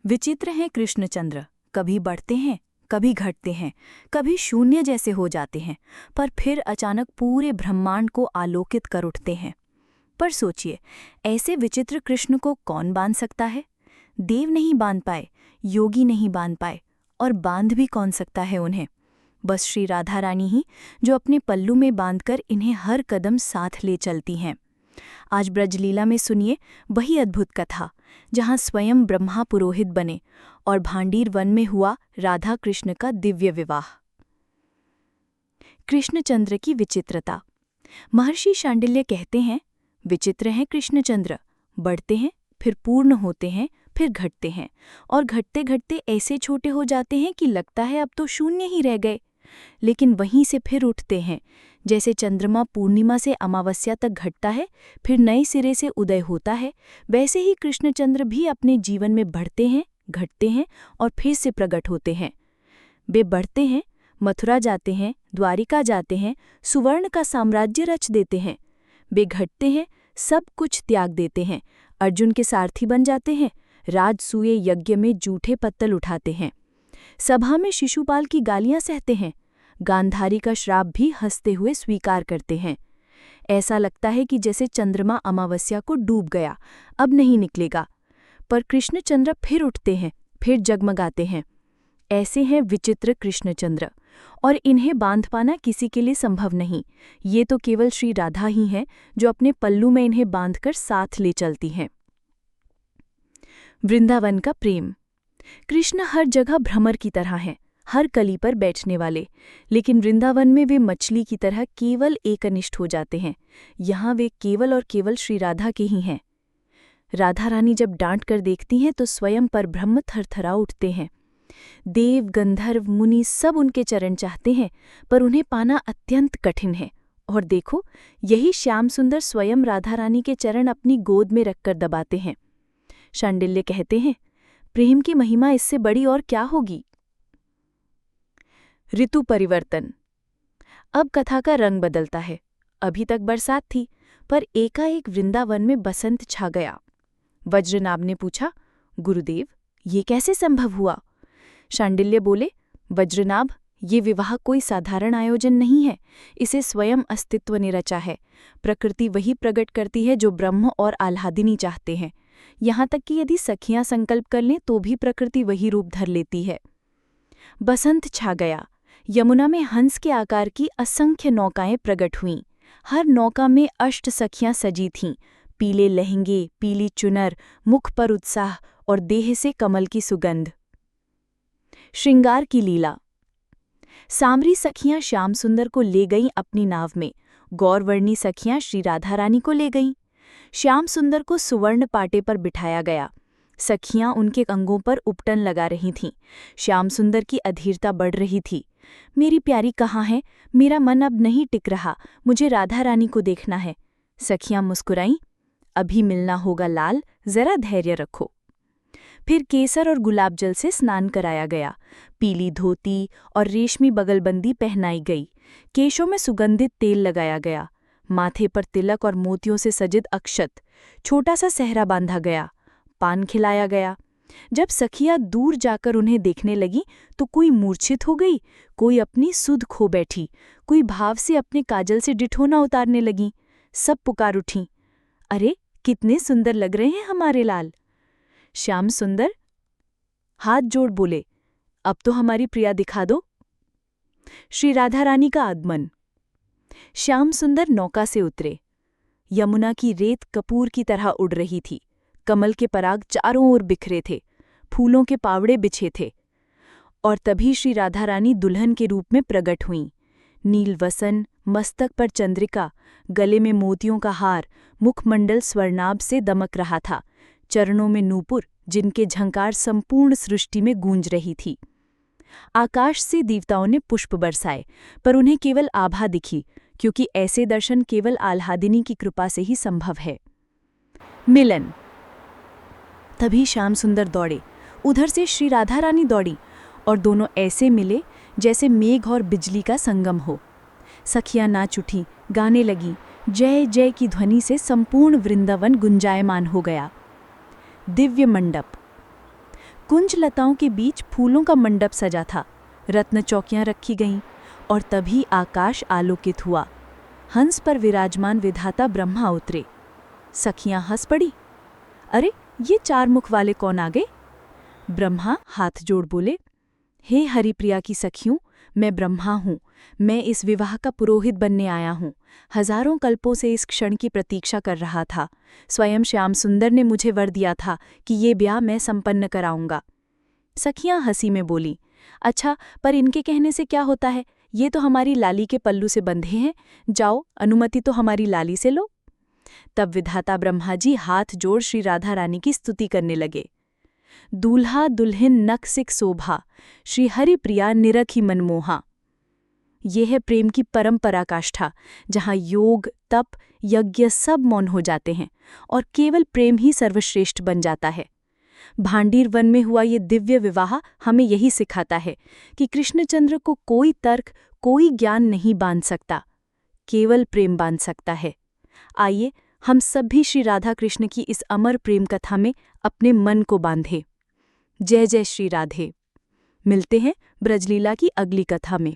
विचित्र हैं कृष्णचंद्र, कभी बढ़ते हैं, कभी घटते हैं, कभी शून्य जैसे हो जाते हैं, पर फिर अचानक पूरे ब्रह्मांड को आलोकित कर उठते हैं। पर सोचिए, ऐसे विचित्र कृष्ण को कौन बांध सकता है? देव नहीं बांध पाए, योगी नहीं बांध पाए, और बांध भी कौन सकता है उन्हें? बस श्री राधा रानी ही, जो अपने पल्लू में बांधकर इन्हें हर कदम साथ ले चलती हैं। आज ब्रजलीला में सुनिए वही अद्भुत कथा, जहाँ स्वयं ब्रह्मा पुरोहित बने और भांडीर वन में हुआ राधा कृष्ण का दिव्य विवाह। कृष्णचंद्र की विचित्रता। महर्षि शांडिल्य कहते हैं, विचित्र हैं कृष्णचंद्र, बढ़ते हैं, फिर पूर्ण होते हैं, फिर घटते हैं, और घटते घटते ऐसे छोटे हो जाते हैं कि लगता है अब तो शून्य ही रह गए, लेकिन वहीं से फिर उठते हैं। जैसे चंद्रमा पूर्णिमा से अमावस्या तक घटता है, फिर नए सिरे से उदय होता है, वैसे ही कृष्णचंद्र भी अपने जीवन में बढ़ते हैं, घटते हैं और फिर से प्रकट होते हैं। वे बढ़ते हैं, मथुरा जाते हैं, द्वारिका जाते हैं, सुवर्ण का साम्राज्य रच देते हैं। वे घटते हैं, सब कुछ त्याग देते हैं, अर्जुन के सारथी बन जाते हैं, राजसूय यज्ञ में जूठे पत्तल उठाते हैं, सभा में शिशुपाल की गालियां सहते हैं, गांधारी का श्राप भी हंसते हुए स्वीकार करते हैं। ऐसा लगता है कि जैसे चंद्रमा अमावस्या को डूब गया, अब नहीं निकलेगा, पर कृष्णचंद्र फिर उठते हैं, फिर जगमगाते हैं। ऐसे हैं विचित्र कृष्णचंद्र, और इन्हें बांध पाना किसी के लिए संभव नहीं। ये तो केवल श्री राधा ही हैं जो अपने पल्लू में इन्हें बांधकर साथ ले चलती हैं। वृंदावन का प्रेम। कृष्ण हर जगह भ्रमर की तरह हैं, हर कली पर बैठने वाले, लेकिन वृंदावन में वे मछली की तरह केवल एकनिष्ठ हो जाते हैं। यहाँ वे केवल और केवल श्री राधा के ही हैं। राधा रानी जब डांट कर देखती हैं तो स्वयं पर ब्रह्म थरथरा उठते हैं। देव, गंधर्व, मुनि सब उनके चरण चाहते हैं, पर उन्हें पाना अत्यंत कठिन है। और देखो, यही श्याम सुंदर स्वयं राधा रानी के चरण अपनी गोद में रखकर दबाते हैं। शांडिल्य कहते हैं, प्रेम की महिमा इससे बड़ी और क्या होगी। ऋतु परिवर्तन। अब कथा का रंग बदलता है। अभी तक बरसात थी, पर एकाएक वृंदावन में बसंत छा गया। वज्रनाभ ने पूछा, गुरुदेव, ये कैसे संभव हुआ? शांडिल्य बोले, वज्रनाभ, ये विवाह कोई साधारण आयोजन नहीं है, इसे स्वयं अस्तित्व ने रचा है। प्रकृति वही प्रकट करती है जो ब्रह्म और आह्लादिनी चाहते हैं। यहाँ तक कि यदि सखियां संकल्प कर लें तो भी प्रकृति वही रूप धर लेती है। बसंत छा गया। यमुना में हंस के आकार की असंख्य नौकाएं प्रकट हुईं। हर नौका में 8 सखियां सजी थीं, पीले लहंगे, पीली चुनर, मुख पर उत्साह और देह से कमल की सुगंध। श्रृंगार की लीला। सामरी सखियां श्याम सुंदर को ले गईं अपनी नाव में, गौरवर्णी सखियां श्री राधा रानी को ले गईं। श्याम सुंदर को सुवर्ण पाटे पर बिठाया गया। सखियां उनके अंगों पर उपटन लगा रही थीं। श्याम सुंदर की अधीरता बढ़ रही थी। मेरी प्यारी कहाँ है? मेरा मन अब नहीं टिक रहा, मुझे राधा रानी को देखना है। सखियां मुस्कुराईं, अभी मिलना होगा लाल, जरा धैर्य रखो। फिर केसर और गुलाब जल से स्नान कराया गया। पीली धोती और रेशमी बगलबंदी पहनाई गई। केशों में सुगंधित तेल लगाया गया। माथे पर तिलक और मोतियों से सजित अक्षत, छोटा सा सहरा बांधा गया। पान खिलाया गया। जब सखियां दूर जाकर उन्हें देखने लगी तो कोई मूर्छित हो गई, कोई अपनी सुध खो बैठी, कोई भाव से अपने काजल से डिठोना उतारने लगी। सब पुकार उठीं, अरे कितने सुंदर लग रहे हैं हमारे लाल। श्याम सुंदर हाथ जोड़ बोले, अब तो हमारी प्रिया दिखा दो। श्री राधा रानी का आगमन। श्याम सुंदर नौका से उतरे। यमुना की रेत कपूर की तरह उड़ रही थी। कमल के पराग चारों ओर बिखरे थे, फूलों के पावड़े बिछे थे। और तभी श्री राधा रानी दुल्हन के रूप में प्रकट हुईं। नीलवसन, मस्तक पर चंद्रिका, गले में मोतियों का हार, मुखमंडल स्वर्णाभ से दमक रहा था, चरणों में नूपुर जिनके झंकार संपूर्ण सृष्टि में गूंज रही थी। आकाश से देवताओं ने पुष्प बरसाए, पर उन्हें केवल आभा दिखी, क्योंकि ऐसे दर्शन केवल आह्लादिनी की कृपा से ही संभव है। मिलन। तभी श्याम सुंदर दौड़े, उधर से श्री राधा रानी दौड़ी, और दोनों ऐसे मिले जैसे मेघ और बिजली का संगम हो। सखियां नाच उठीं, गाने लगीं, जय जय की ध्वनि से संपूर्ण वृंदावन गुंजायमान हो गया। दिव्य मंडप। कुंज लताओं के बीच फूलों का मंडप सजा था, रत्न चौकियां रखी गईं, और तभी आकाश आलोकित हुआ। हंस पर विराजमान विधाता ब्रह्मा उतरे। सखियां हंस पड़ी। अरे, ये 4 मुख वाले कौन आ गए? ब्रह्मा हाथ जोड़ बोले, हे हरिप्रिया की सखियों, मैं ब्रह्मा हूँ। मैं इस विवाह का पुरोहित बनने आया हूँ। हजारों कल्पों से इस क्षण की प्रतीक्षा कर रहा था। स्वयं श्याम सुंदर ने मुझे वर दिया था कि ये ब्याह मैं संपन्न कराऊंगा। सखियां हंसी में बोलीं, अच्छा, पर इनके कहने से क्या होता है? ये तो हमारी लाली के पल्लू से बंधे हैं। जाओ, अनुमति तो हमारी लाली से लो। तब विधाता ब्रह्मा जी हाथ जोड़ श्री राधा रानी की स्तुति करने लगे। दूल्हा दुल्हन नखसिक शोभा, श्री हरिप्रिया निरखी मनमोहा। यह है प्रेम की परम पराकाष्ठा, जहाँ योग, तप, यज्ञ सब मौन हो जाते हैं और केवल प्रेम ही सर्वश्रेष्ठ बन जाता है। भांडीर वन में हुआ ये दिव्य विवाह हमें यही सिखाता है कि कृष्णचंद्र को कोई तर्क, कोई ज्ञान नहीं बांध सकता, केवल प्रेम बांध सकता है। आइए हम सभी श्री राधा कृष्ण की इस अमर प्रेम कथा में अपने मन को बांधें। जय जय श्री राधे। मिलते हैं ब्रजलीला की अगली कथा में।